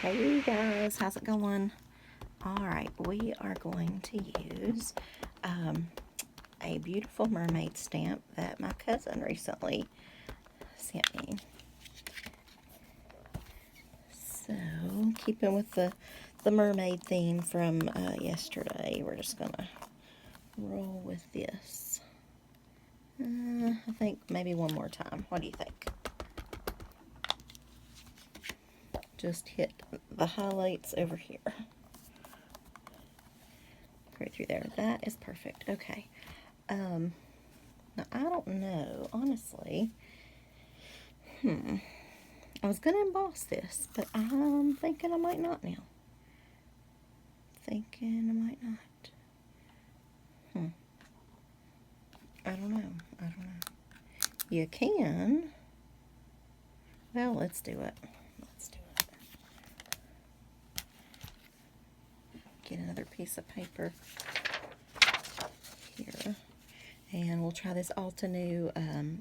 Hey you guys, how's it going? Alright, we are going to use a beautiful mermaid stamp that my cousin recently sent me. So, keeping with the mermaid theme from yesterday, we're just going to roll with this. I think maybe one more time. What do you think? Just hit the highlights over here. Right through there. That is perfect. Okay. Now I don't know, honestly. I was gonna emboss this, but I'm thinking I might not now. Thinking I might not. I don't know. I don't know. You can. Well, let's do it. Let's do it. Get another piece of paper here. And we'll try this Altenew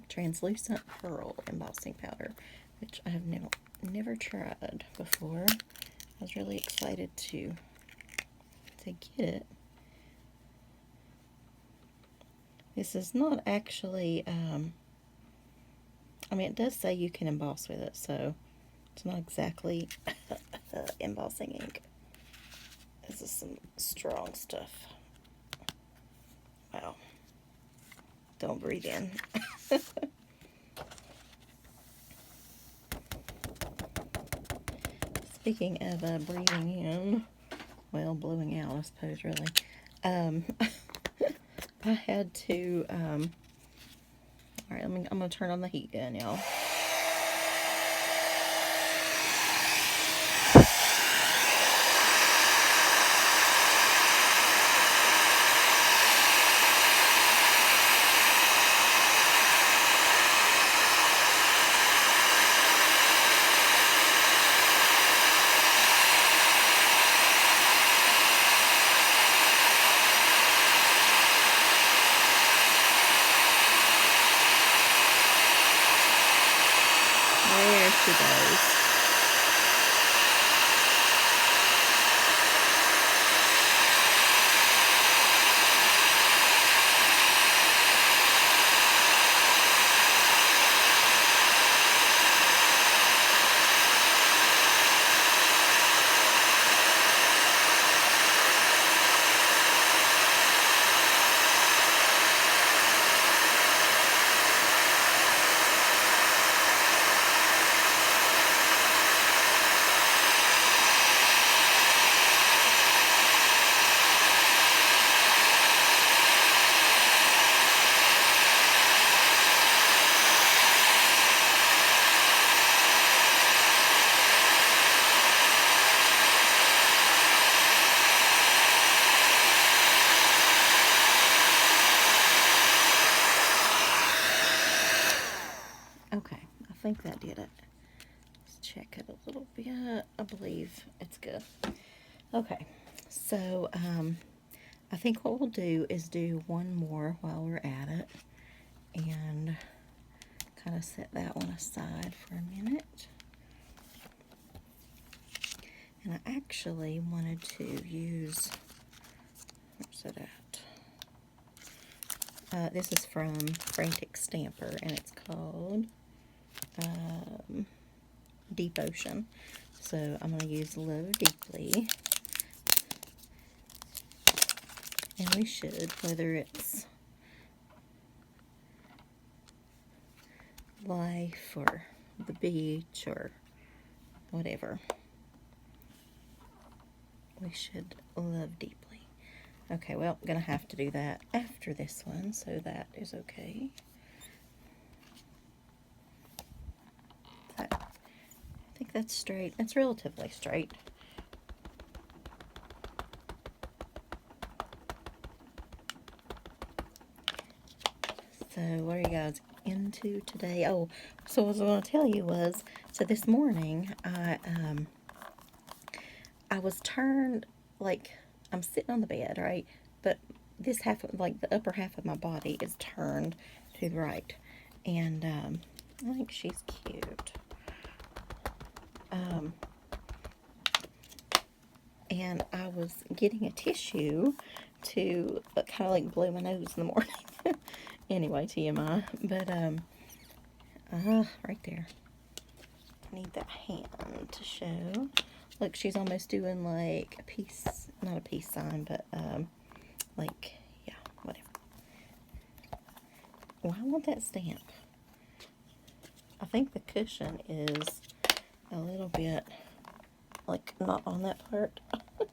translucent pearl embossing powder, which I have never tried before. I was really excited to get it. This is not actually, I mean, it does say you can emboss with it, so it's not exactly embossing ink. This is some strong stuff. Wow. Don't breathe in. Speaking of breathing in, well, blowing out, I suppose, really. I had to, alright, I'm going to turn on the heat gun, y'all. There she goes. Okay, I think that did it. Let's check it a little bit. I believe it's good. Okay, so I think what we'll do is do one more while we're at it and kind of set that one aside for a minute. And I actually wanted to use, where's it at? This is from Frantic Stamper, and it's called Deep Ocean. So I'm going to use Love Deeply. And we should, whether it's life or the beach or whatever, we should love deeply. Okay, well, I'm going to have to do that after this one, so that is okay. I think that's straight. It's relatively straight. So what are you guys into today? Oh, so what I was going to tell you was, so this morning I was turned, like, I'm sitting on the bed, right? But this half, like the upper half of my body is turned to the right. And I think she's cute. and I was getting a tissue to kind of like blow my nose in the morning. Anyway, TMI. But, right there. I need that hand to show. Look, she's almost doing like a peace, not a peace sign, but, like, yeah, whatever. Well, I want that stamp. I think the cushion is a little bit, like, not on that part. So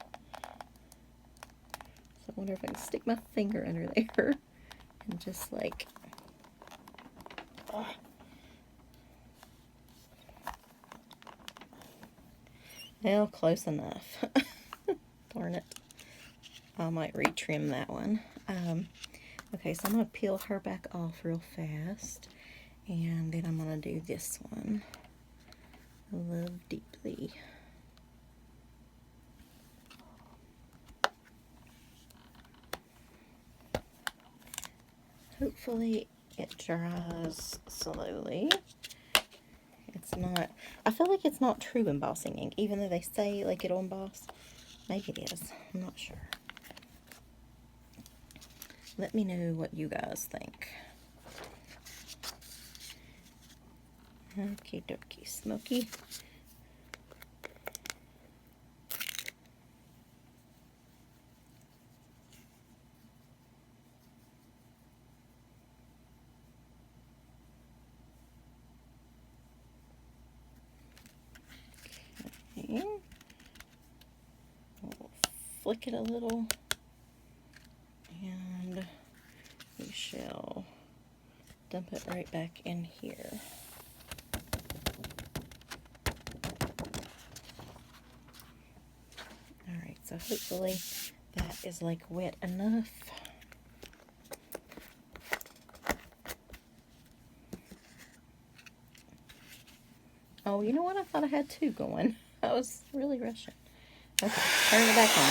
I wonder if I can stick my finger under there and just, like, well, close enough. Darn it. I might retrim that one. Okay, so I'm going to peel her back off real fast. And then I'm going to do this one. Love Deeply. Hopefully it dries slowly. It's not, I feel like it's not true embossing ink, even though they say like it'll emboss. Maybe it is, I'm not sure. Let me know what you guys think. Okie dokie, smoky. Okay. We'll flick it a little, and we shall dump it right back in here. Alright, so hopefully that is like wet enough. Oh, you know what? I thought I had two going. I was really rushing. Okay, turn it back on.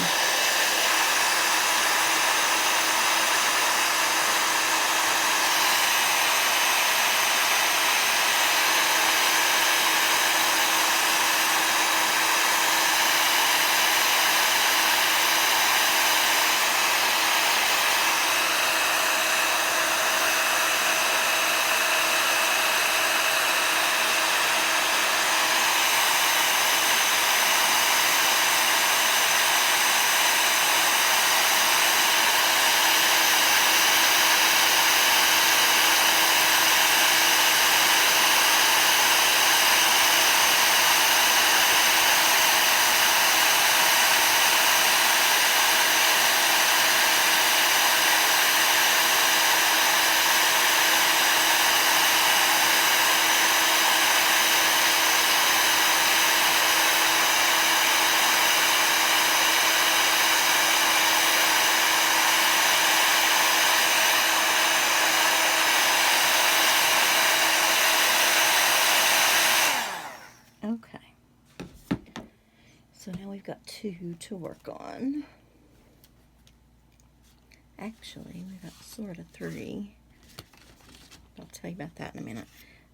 Okay. So now we've got two to work on. Actually, we've got sort of three. I'll tell you about that in a minute.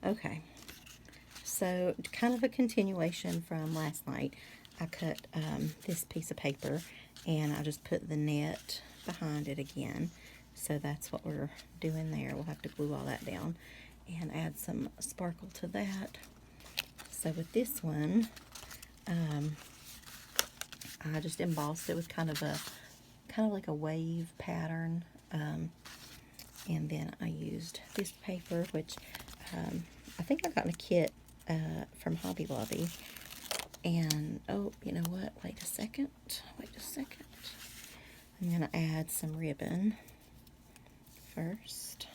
Okay. So, kind of a continuation from last night. I cut this piece of paper and I just put the net behind it again. So that's what we're doing there. We'll have to glue all that down and add some sparkle to that. So with this one, I just embossed it with kind of like a wave pattern, and then I used this paper, which I think I got in a kit from Hobby Lobby. And oh, you know what? Wait a second. I'm gonna add some ribbon first.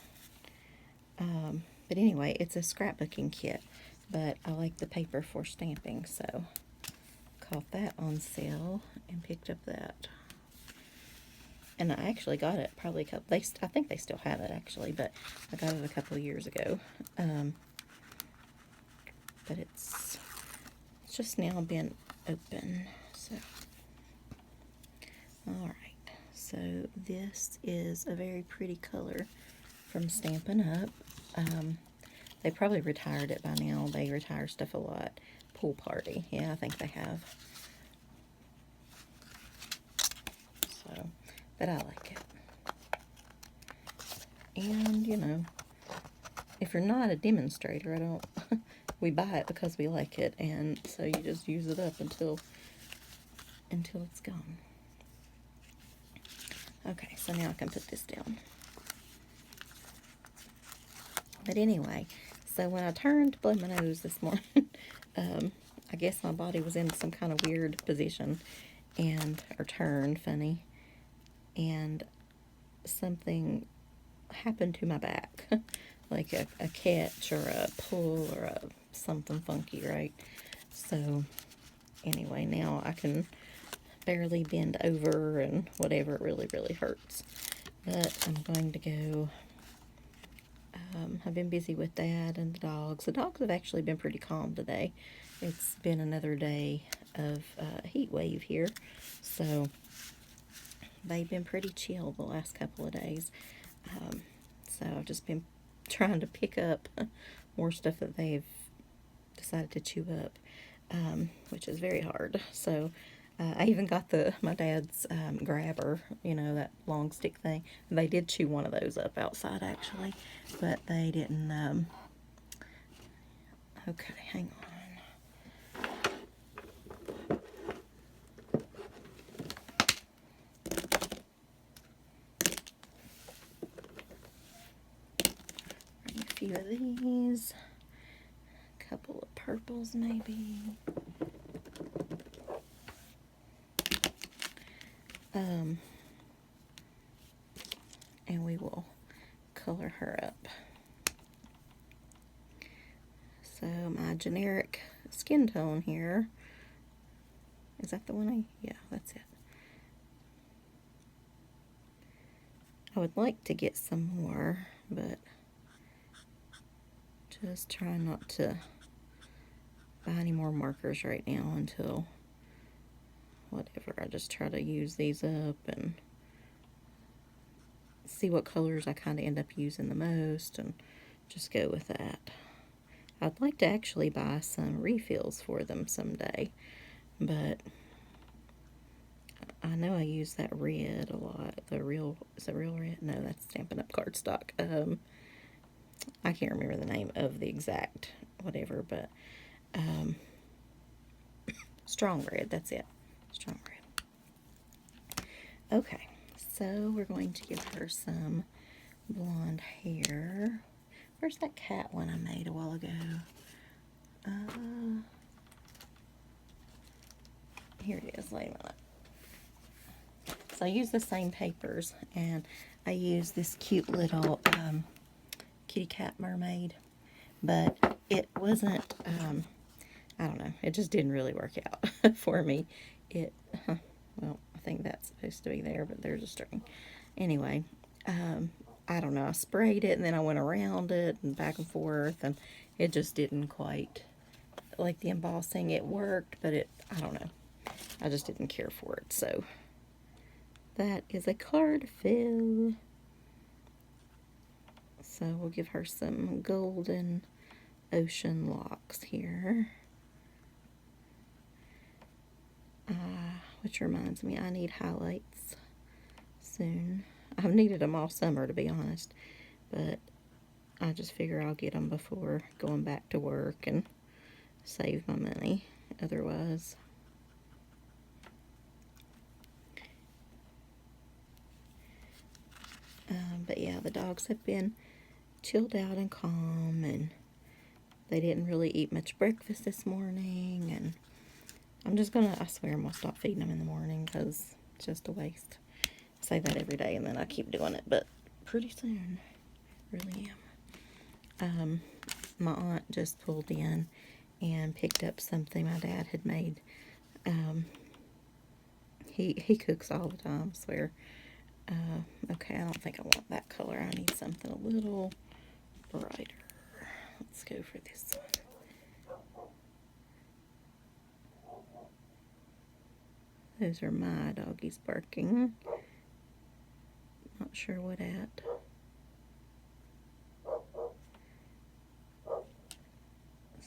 But anyway, it's a scrapbooking kit, but I like the paper for stamping, so caught that on sale and picked up that. And I actually got it probably a couple, I think they still have it actually, but I got it a couple of years ago. But it's just now been open, so. Alright, so this is a very pretty color from Stampin' Up. They probably retired it by now. They retire stuff a lot. Pool Party, yeah, I think they have. so, but I like it. And, you know, if you're not a demonstrator, we buy it because we like it, and so you just use it up until it's gone. Okay, so now I can put this down. But anyway, so when I turned to blow my nose this morning, I guess my body was in some kind of weird position, or turned funny, and something happened to my back, like a catch or a pull or something funky, right? So anyway, now I can barely bend over and whatever, it really, really hurts. But I'm going to go, I've been busy with that and the dogs. The dogs have actually been pretty calm today. It's been another day of heat wave here, so they've been pretty chill the last couple of days. So I've just been trying to pick up more stuff that they've decided to chew up, which is very hard. So I even got my dad's grabber, you know, that long stick thing. They did chew one of those up outside, actually, but they didn't. Okay, hang on. Bring a few of these. A couple of purples, maybe. And we will color her up. So my generic skin tone here, is that the one yeah, that's it. I would like to get some more, but just try not to buy any more markers right now until whatever. I just try to use these up and see what colors I kind of end up using the most and just go with that. I'd like to actually buy some refills for them someday, but I know I use that red a lot. Is it real red? No, that's Stampin' Up! Cardstock. I can't remember the name of the exact whatever, but strong red, that's it. Strong red. Okay, so we're going to give her some blonde hair. Where's that cat one I made a while ago? Here it is. Wait a minute. So I use the same papers, and I use this cute little kitty cat mermaid, but it wasn't, I don't know, it just didn't really work out for me. Well, I think that's supposed to be there, but there's a string. Anyway, I don't know, I sprayed it, and then I went around it, and back and forth, and it just didn't quite, like the embossing, it worked, but I don't know, I just didn't care for it, so that is a card fill. So we'll give her some golden ocean locks here. Which reminds me, I need highlights soon. I've needed them all summer, to be honest, but I just figure I'll get them before going back to work and save my money otherwise. But yeah, the dogs have been chilled out and calm, and they didn't really eat much breakfast this morning, and I swear I'm gonna stop feeding them in the morning because it's just a waste. I say that every day and then I keep doing it, but pretty soon, really am. My aunt just pulled in and picked up something my dad had made. He cooks all the time, I swear. Okay, I don't think I want that color. I need something a little brighter. Let's go for this one. Those are my doggies barking. Not sure what at.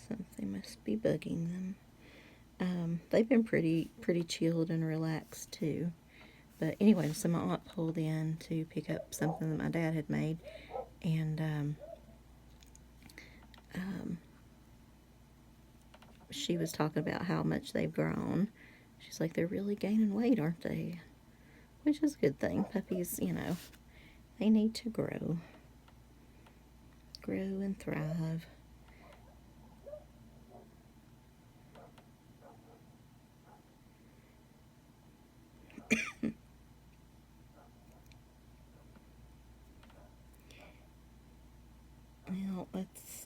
Something must be bugging them. They've been pretty chilled and relaxed too. But anyway, so my aunt pulled in to pick up something that my dad had made, and she was talking about how much they've grown. She's like, they're really gaining weight, aren't they? Which is a good thing. Puppies, you know, they need to grow and thrive. Now,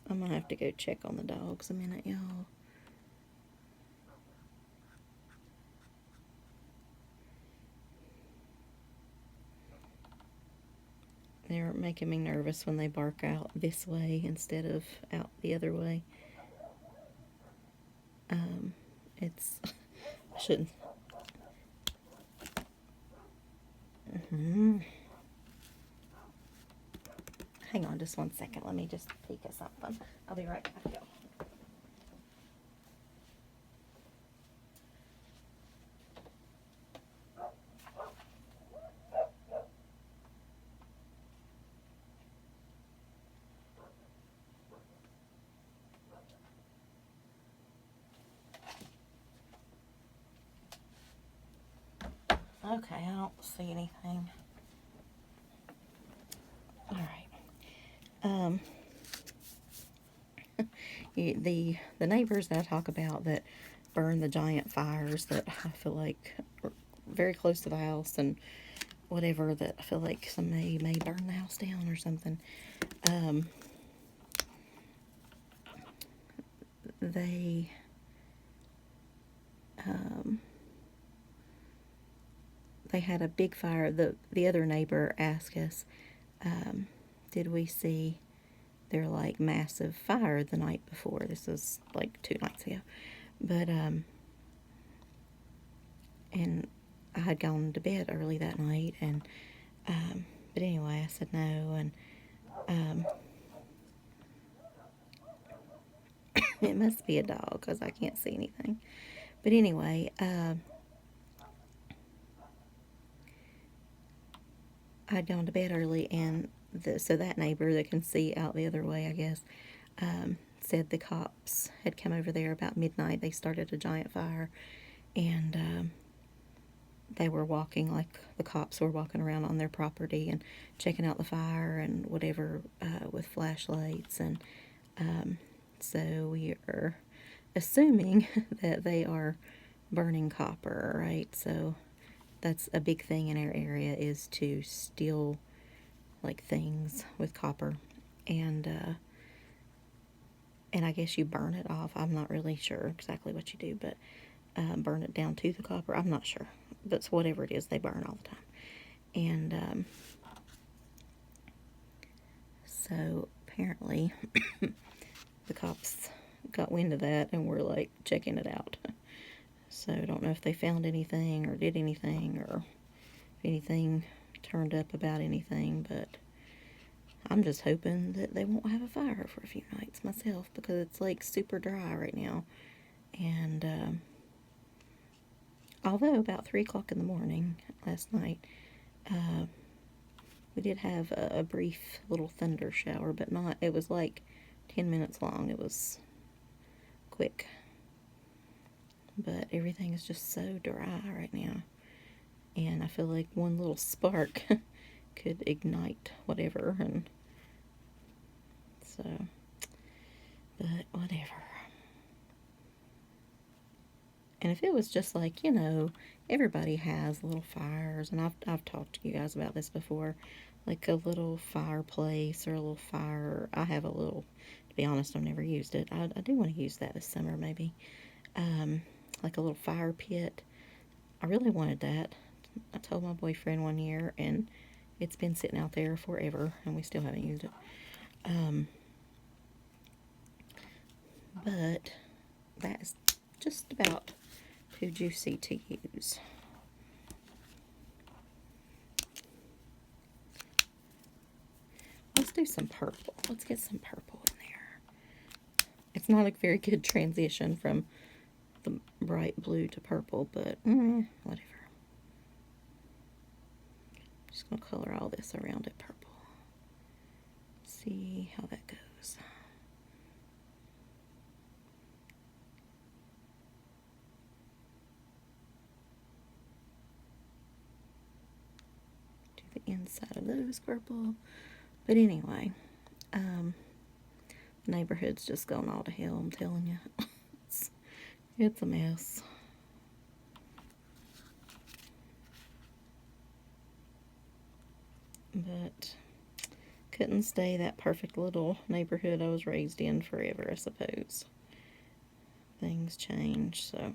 I'm gonna have to go check on the dogs a minute, y'all. They're making me nervous when they bark out this way instead of out the other way. I shouldn't. Hang on just 1 second. Let me just peek at something. I'll be right back, y'all. Okay, I don't see anything. All right. The neighbors that I talk about that burn the giant fires that I feel like are very close to the house and whatever, that I feel like somebody may burn the house down or something. They had a big fire. The other neighbor asked us, did we see their like massive fire the night before? This was like 2 nights ago. But and I had gone to bed early that night, and but anyway, I said no, and it must be a dog because I can't see anything. But anyway, I'd gone to bed early, and so that neighbor that can see out the other way, I guess, said the cops had come over there about midnight. They started a giant fire, and they were walking, like the cops were walking around on their property and checking out the fire and whatever with flashlights. And so we are assuming that they are burning copper, right? So that's a big thing in our area, is to steal like things with copper, and I guess you burn it off. I'm not really sure exactly what you do, but burn it down to the copper. I'm not sure, but whatever it is, they burn all the time. And so apparently the cops got wind of that and were like checking it out. So I don't know if they found anything or did anything, or if anything turned up about anything, but I'm just hoping that they won't have a fire for a few nights myself, because it's like super dry right now. And although about 3 o'clock in the morning last night, we did have a brief little thunder shower, but not, it was like 10 minutes long. It was quick. But everything is just so dry right now. And I feel like one little spark could ignite whatever, and so, but whatever. And if it was just like, you know, everybody has little fires, and I've talked to you guys about this before, like a little fireplace or a little fire. I have a little, to be honest, I've never used it. I do want to use that this summer, maybe. Like a little fire pit. I really wanted that. I told my boyfriend one year, and it's been sitting out there forever, and we still haven't used it. But that is just about too juicy to use. Let's do some purple. Let's get some purple in there. It's not a very good transition from the bright blue to purple, but whatever. Just going to color all this around it purple. See how that goes. Do the inside of those purple. But anyway, the neighborhood's just gone all to hell, I'm telling you. It's a mess. But couldn't stay that perfect little neighborhood I was raised in forever, I suppose. Things change, so.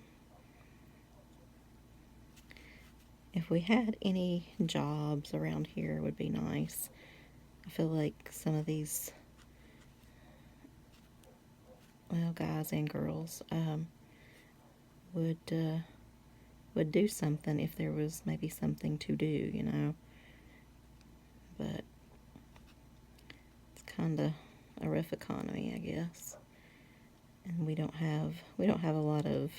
If we had any jobs around here, it would be nice. I feel like some of these, well, guys and girls, would do something if there was maybe something to do, you know. But it's kind of a rough economy, I guess. And we don't have a lot of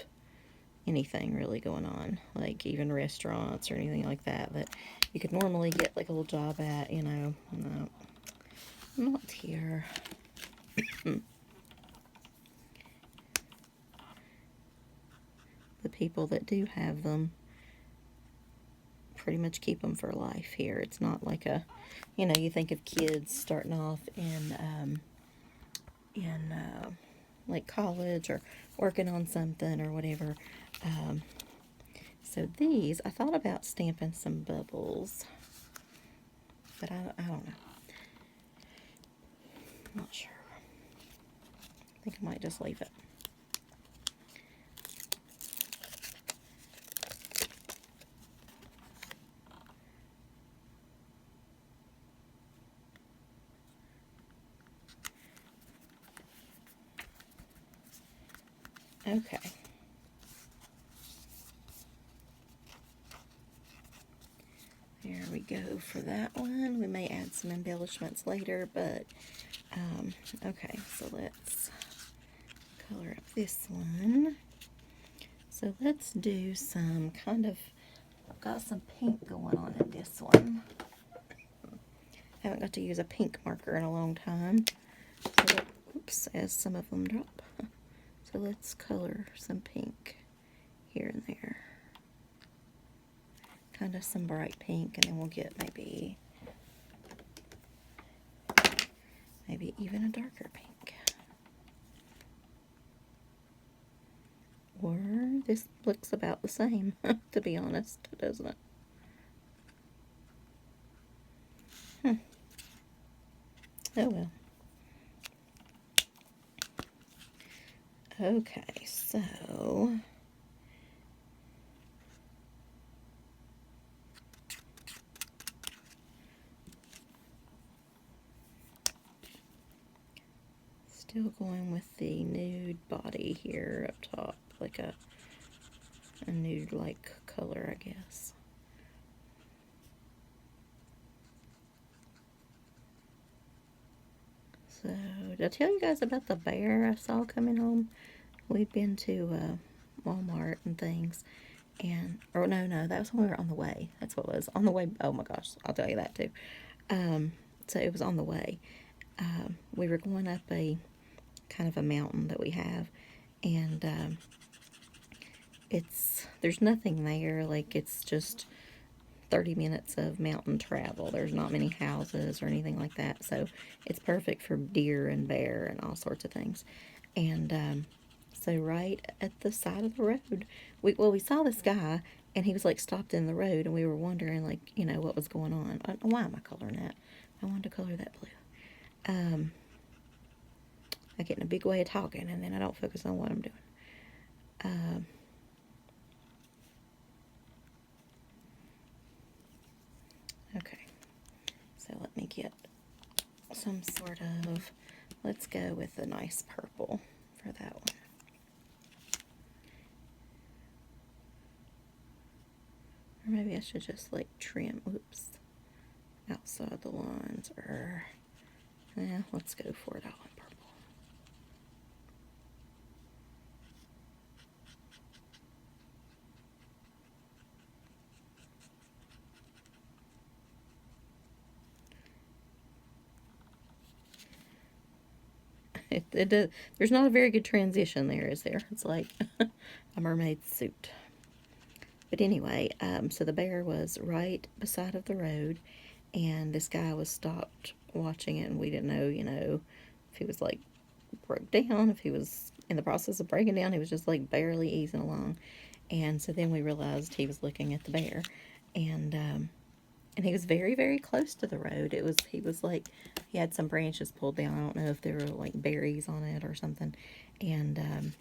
anything really going on, like even restaurants or anything like that you could normally get like a little job at, you know. No, not here. The people that do have them pretty much keep them for life here. It's not like a, you know, you think of kids starting off in like college or working on something or whatever. So these, I thought about stamping some bubbles, but I don't know. I'm not sure. I think I might just leave it. Okay. There we go for that one. We may add some embellishments later, but okay, so let's color up this one. So let's do some kind of, I've got some pink going on in this one. Haven't got to use a pink marker in a long time. So oops, as some of them drop. So let's color some pink here and there. Kind of some bright pink, and then we'll get maybe even a darker pink. Or this looks about the same, to be honest, doesn't it? Oh well. Okay, so still going with the nude body here up top, like a nude-like color, I guess. So, did I tell you guys about the bear I saw coming home? We'd been to Walmart and things, and, or no, that was when we were on the way. That's what it was. On the way, oh my gosh, I'll tell you that too. So it was on the way. We were going up a kind of a mountain that we have, and there's nothing there, like it's just 30 minutes of mountain travel. There's not many houses or anything like that, so it's perfect for deer and bear and all sorts of things. And so right at the side of the road, we saw this guy, and he was like stopped in the road, and we were wondering, like, you know, what was going on. Why am I coloring that? I wanted to color that blue. I get in a big way of talking, and then I don't focus on what I'm doing. Okay, so let me get some sort of, let's go with a nice purple for that one. Or maybe I should just like trim, oops, outside the lines, or, yeah, let's go for it all in purple. there's not a very good transition there, is there? It's like a mermaid suit. But anyway, so the bear was right beside of the road, and this guy was stopped watching it, and we didn't know, if he was like broke down, if he was in the process of breaking down. He was just like barely easing along. And so then we realized he was looking at the bear, and he was very, very close to the road. He was like, he had some branches pulled down. I don't know if there were like berries on it or something. And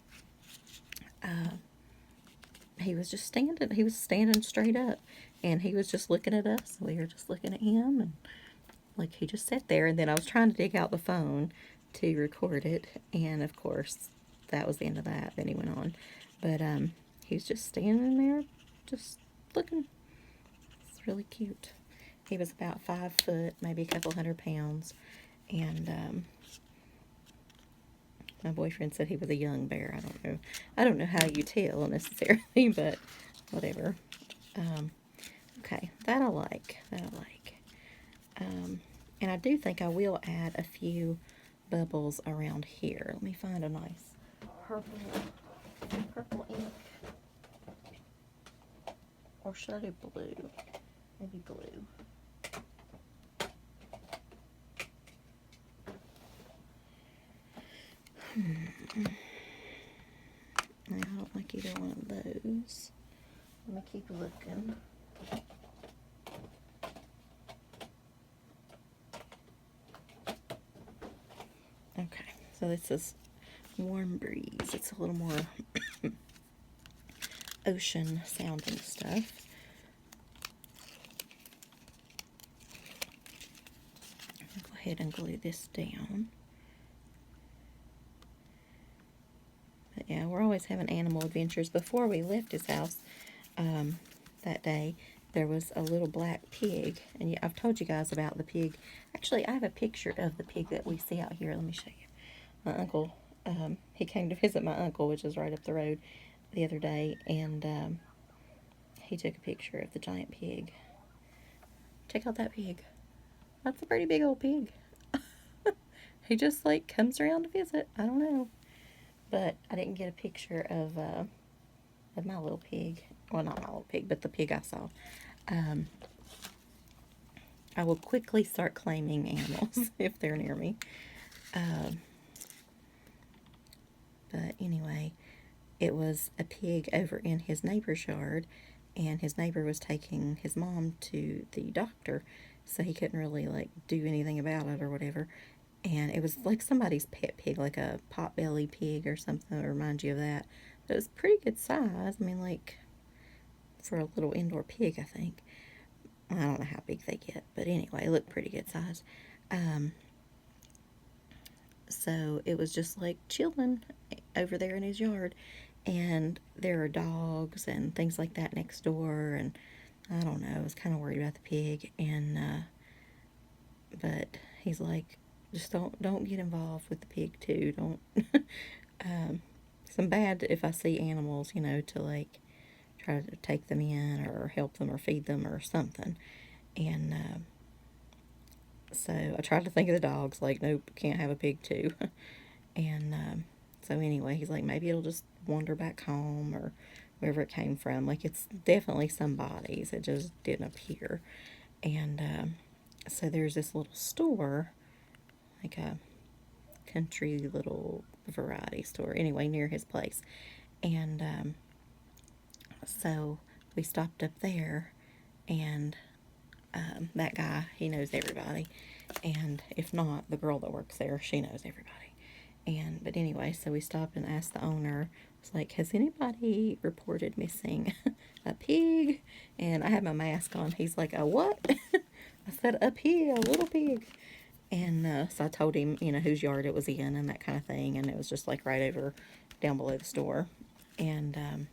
he was just standing. He was standing straight up, and he was just looking at us. We were just looking at him, and like he just sat there. And then I was trying to dig out the phone to record it, and of course, that was the end of that. Then he went on, but he was just standing there, just looking. It's really cute. He was about 5 foot, maybe a couple 100 pounds, and my boyfriend said he was a young bear. I don't know. I don't know how you tell necessarily, but whatever. Okay, that I like. That I like. And I do think I will add a few bubbles around here. Let me find a nice purple ink. Or should I do blue? Maybe blue. I don't like either one of those. Let me keep looking. Okay, so this is Warm Breeze. It's a little more ocean sounding stuff. I'll go ahead and glue this down. But yeah, we're always having animal adventures. Before we left his house that day, there was a little black pig. And I've told you guys about the pig. Actually, I have a picture of the pig that we see out here. Let me show you. My uncle, he came to visit my uncle, which is right up the road, the other day. And he took a picture of the giant pig. Check out that pig. That's a pretty big old pig. He just like comes around to visit. I don't know. But I didn't get a picture of my little pig. Well, not my little pig, but the pig I saw. I will quickly start claiming animals if they're near me. But anyway, it was a pig over in his neighbor's yard, and his neighbor was taking his mom to the doctor, so he couldn't really like do anything about it or whatever. And it was like somebody's pet pig, like a potbelly pig or something that reminds you of that. But it was pretty good size. I mean, like, for a little indoor pig, I think. I don't know how big they get, but anyway, it looked pretty good size. So it was just like chilling over there in his yard. And there are dogs and things like that next door. And I don't know, I was kind of worried about the pig. And, but he's like, just don't get involved with the pig too. Don't. I'm bad if I see animals, to like try to take them in or help them or feed them or something. And so I tried to think of the dogs. Like, nope, can't have a pig too. And so anyway, he's like, maybe it'll just wander back home or wherever it came from. Like, it's definitely somebody's. It just didn't appear. And so there's this little store, like a country little variety store, anyway, near his place. And so we stopped up there, and that guy, he knows everybody. And if not, the girl that works there, she knows everybody. But anyway, so we stopped and asked the owner, it's like, has anybody reported missing a pig? And I had my mask on. He's like, a what? I said, a pig, a little pig. And so I told him, whose yard it was in and that kind of thing. And it was just like right over down below the store. And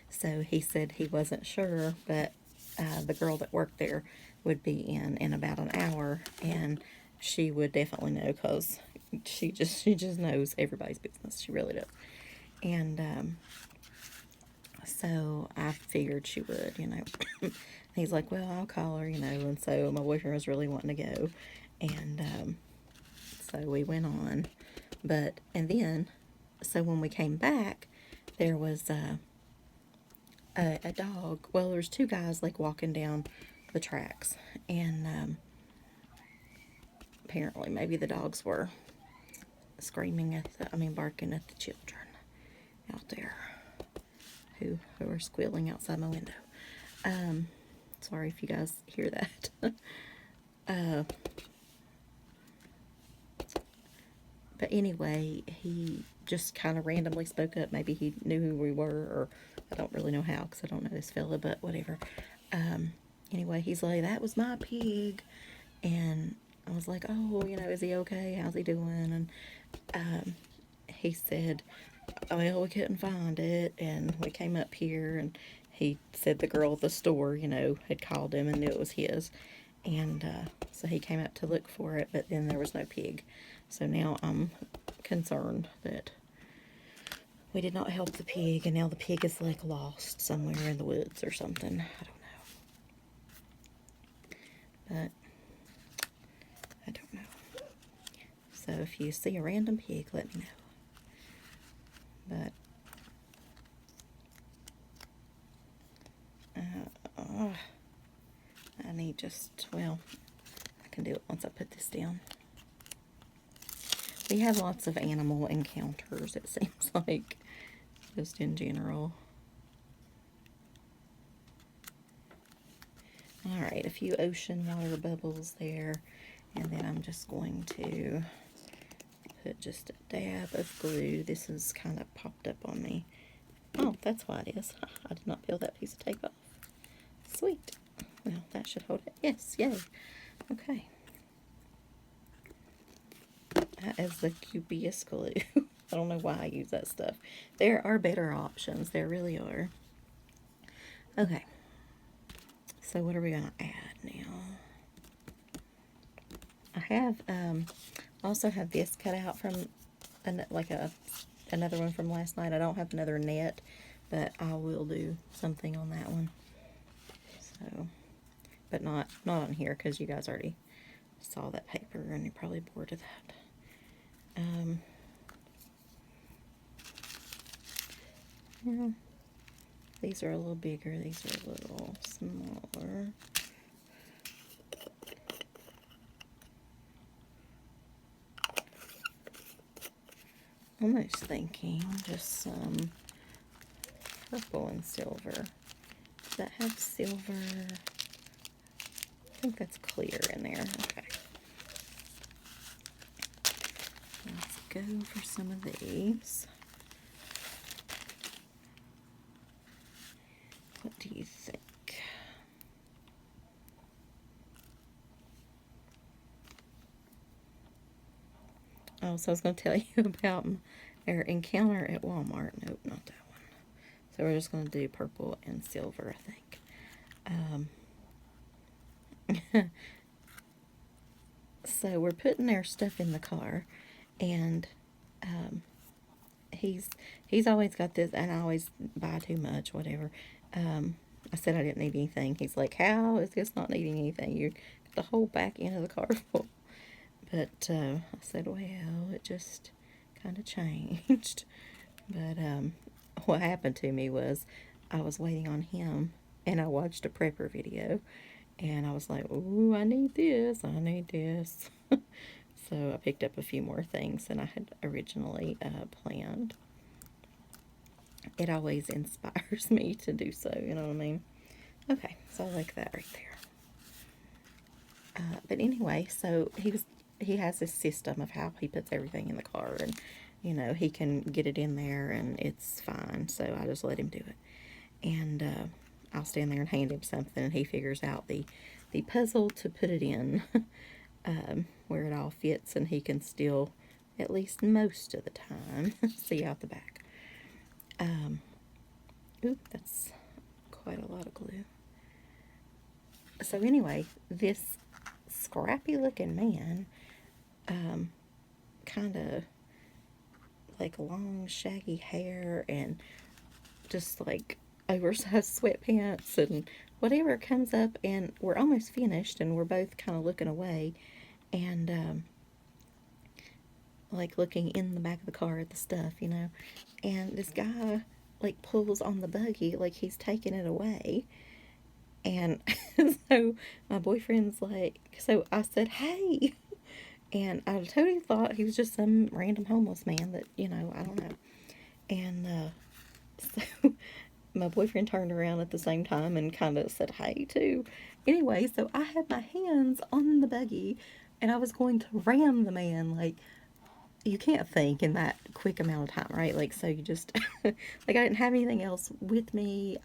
so he said he wasn't sure, but the girl that worked there would be in about an hour. And she would definitely know, because she just knows everybody's business. She really does. And so I figured she would, He's like, well, I'll call her, And so my boyfriend was really wanting to go. And so we went on. And then, so when we came back, there was a dog. Well, there was two guys like walking down the tracks, and apparently maybe the dogs were screaming at barking at the children out there who are squealing outside my window. Sorry if you guys hear that. But anyway, he just kind of randomly spoke up. Maybe he knew who we were, or I don't really know how because I don't know this fella, but whatever. Anyway, he's like, that was my pig. And I was like, oh, is he okay? How's he doing? And he said, well, we couldn't find it. And we came up here, and he said the girl at the store, had called him and knew it was his. And so he came up to look for it, but then there was no pig. So now I'm concerned that we did not help the pig, and now the pig is like lost somewhere in the woods or something. I don't know. But I don't know. So if you see a random pig, let me know. But I need I can do it once I put this down. We have lots of animal encounters, it seems like, just in general. Alright, a few ocean water bubbles there, and then I'm just going to put just a dab of glue. This is kind of popped up on me. Oh, that's why it is. I did not peel that piece of tape off. Sweet. Well, that should hold it. Yes, yay. Okay. That is the cubiest glue. I don't know why I use that stuff. There are better options. There really are. Okay. So what are we going to add now? I have, also have this cut out from, another one from last night. I don't have another net, but I will do something on that one. So, but not on here, because you guys already saw that paper, and you're probably bored of that. Yeah, these are a little bigger, these are a little smaller. Almost thinking just some purple and silver. Does that have silver? I think that's clear in there. Okay. Let's go for some of these. What do you think? Oh, so I was going to tell you about our encounter at Walmart. Nope, not that one. So we're just going to do purple and silver, I think. So we're putting our stuff in the car, and he's always got this, and I always buy too much, whatever. I said I didn't need anything. He's like, how is this not needing anything? You got the whole back end of the car full. But I said, well, it just kind of changed. But what happened to me was I was waiting on him, and I watched a prepper video, and I was like, ooh, I need this. So I picked up a few more things than I had originally planned. It always inspires me to do so, you know what I mean? Okay, so I like that right there. But anyway, so he has this system of how he puts everything in the car, and he can get it in there and it's fine, so I just let him do it. And I'll stand there and hand him something, and he figures out the puzzle to put it in where it all fits, and he can still, at least most of the time, see out the back. Ooh, that's quite a lot of glue. So anyway, this scrappy looking man, kind of like long shaggy hair and just like oversized sweatpants and whatever comes up, and we're almost finished, and we're both kind of looking away, and like looking in the back of the car at the stuff, you know, and this guy like pulls on the buggy like he's taking it away. And so my boyfriend's like, so I said, hey. And I totally thought he was just some random homeless man that, you know, I don't know. And so my boyfriend turned around at the same time and kind of said hey too. Anyway, so I had my hands on the buggy and I was going to ram the man. Like, you can't think in that quick amount of time, right? Like, so you just, like, I didn't have anything else with me.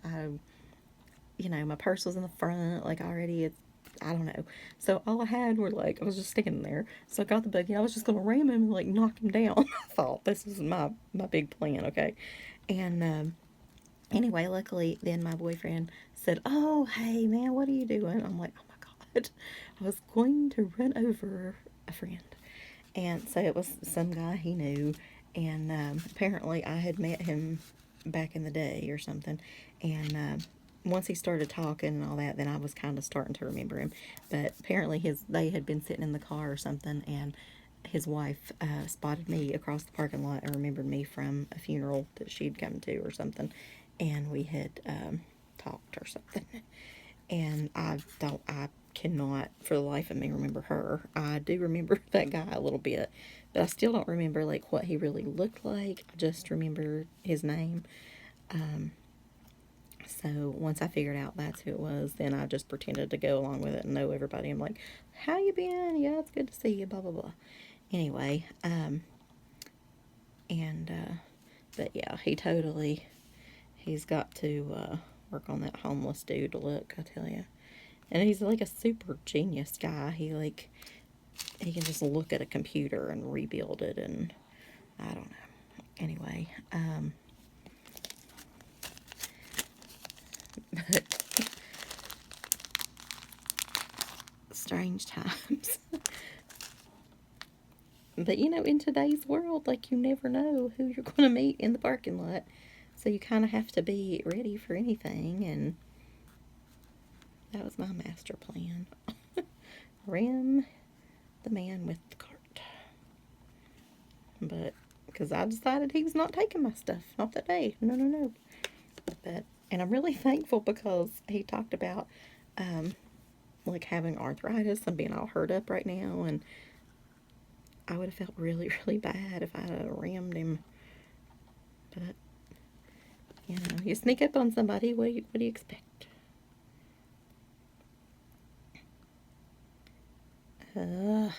You know, my purse was in the front, like, already. I don't know. So all I had were, like, I was just standing there. So I got the buggy. I was just going to ram him and, like, knock him down. I thought, this is my big plan, okay? And, anyway, luckily, then my boyfriend said, oh, hey, man, what are you doing? I'm like, oh, my God. I was going to run over a friend. And so it was some guy he knew. And apparently I had met him back in the day or something. And once he started talking and all that, then I was kind of starting to remember him. But apparently they had been sitting in the car or something, and his wife spotted me across the parking lot and remembered me from a funeral that she'd come to or something, and we had talked or something. And I cannot for the life of me remember her. I do remember that guy a little bit, but I still don't remember like what he really looked like. I just remember his name. So once I figured out that's who it was, then I just pretended to go along with it and know everybody. I'm like, how you been? Yeah, it's good to see you, blah, blah, blah. Anyway, but yeah, he's got to work on that homeless dude look, I tell you. And he's like a super genius guy. He can just look at a computer and rebuild it, and I don't know. Anyway, but strange times. But you know, in today's world, like, you never know who you're going to meet in the parking lot. So you kind of have to be ready for anything, and that was my master plan. Ram the man with the cart. But, because I decided he was not taking my stuff. Not that day. No, no, no. But, and I'm really thankful because he talked about, like, having arthritis and being all hurt up right now, and I would have felt really, really bad if I had rammed him. But, you know, you sneak up on somebody, what do you expect? Yuck.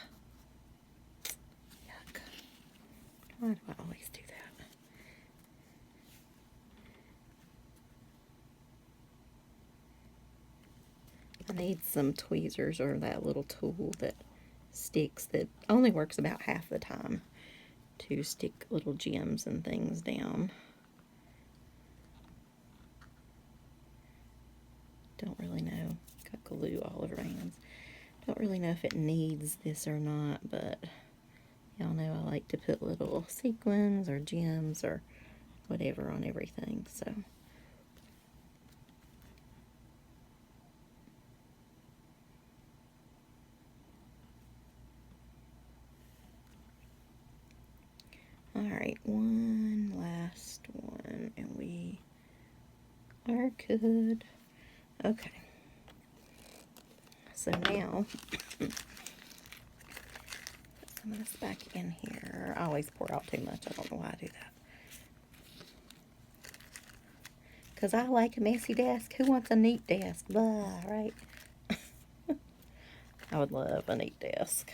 Why do I always do that? I need some tweezers or that little tool that sticks that only works about half the time to stick little gems and things down. Don't really know. Got glue all over my hands. Don't really know if it needs this or not, but y'all know I like to put little sequins or gems or whatever on everything, so. Alright, one last one, and we are good. Okay. So now, put some of this back in here. I always pour out too much. I don't know why I do that. Because I like a messy desk. Who wants a neat desk? Blah, right? I would love a neat desk.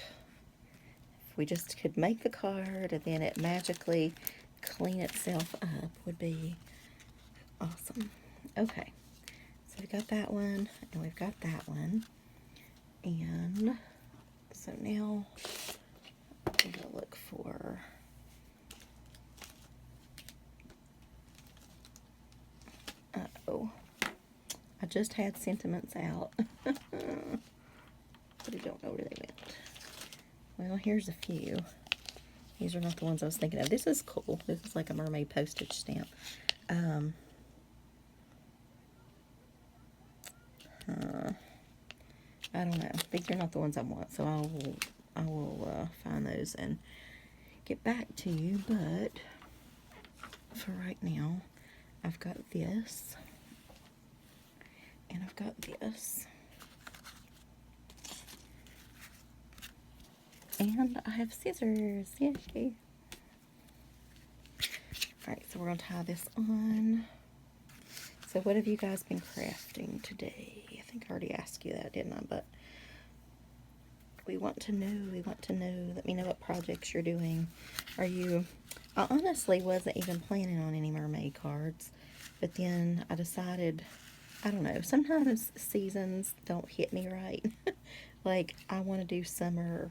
If we just could make the card and then it magically clean itself up would be awesome. Okay. So we've got that one, and we've got that one. And so now I'm going to look for I just had sentiments out. But I don't know where they went. Well, here's a few. These are not the ones I was thinking of. This is cool. This is like a mermaid postage stamp. I don't know. These are not the ones I want, so I will find those and get back to you, but for right now, I've got this, and I've got this, and I have scissors. Yay! Alright, so we're going to tie this on. So what have you guys been crafting today? I think I already asked you that, didn't I? But we want to know. Let me know what projects you're doing. I honestly wasn't even planning on any mermaid cards. But then I decided, I don't know, sometimes seasons don't hit me right. Like, I want to do summer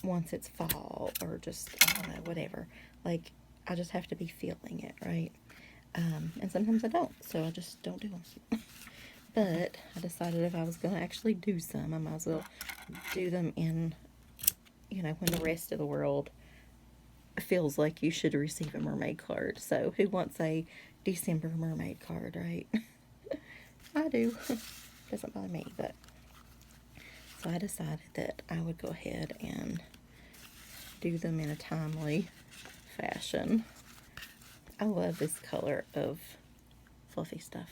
once it's fall, or just, I don't know, whatever. Like, I just have to be feeling it, right? And sometimes I don't, so I just don't do them. But I decided if I was going to actually do some, I might as well do them in, when the rest of the world feels like you should receive a mermaid card. So who wants a December mermaid card, right? I do. Doesn't bother me, but so I decided that I would go ahead and do them in a timely fashion. I love this color of fluffy stuff.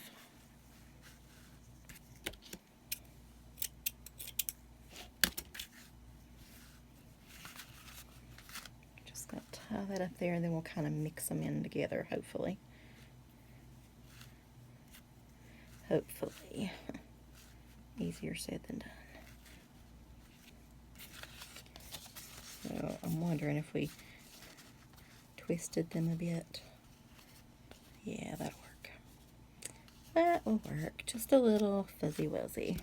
Just gonna tie that up there, and then we'll kind of mix them in together, hopefully. Hopefully. Easier said than done. So I'm wondering if we twisted them a bit. Yeah, that'll work. That will work. Just a little fuzzy wuzzy.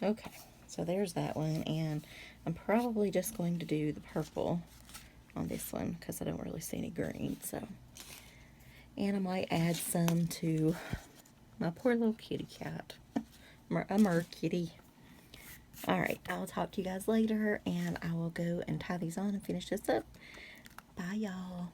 Okay, so there's that one, and I'm probably just going to do the purple on this one because I don't really see any green. So, and I might add some to my poor little kitty cat, a mer kitty. All right, I'll talk to you guys later, and I will go and tie these on and finish this up. Bye, y'all.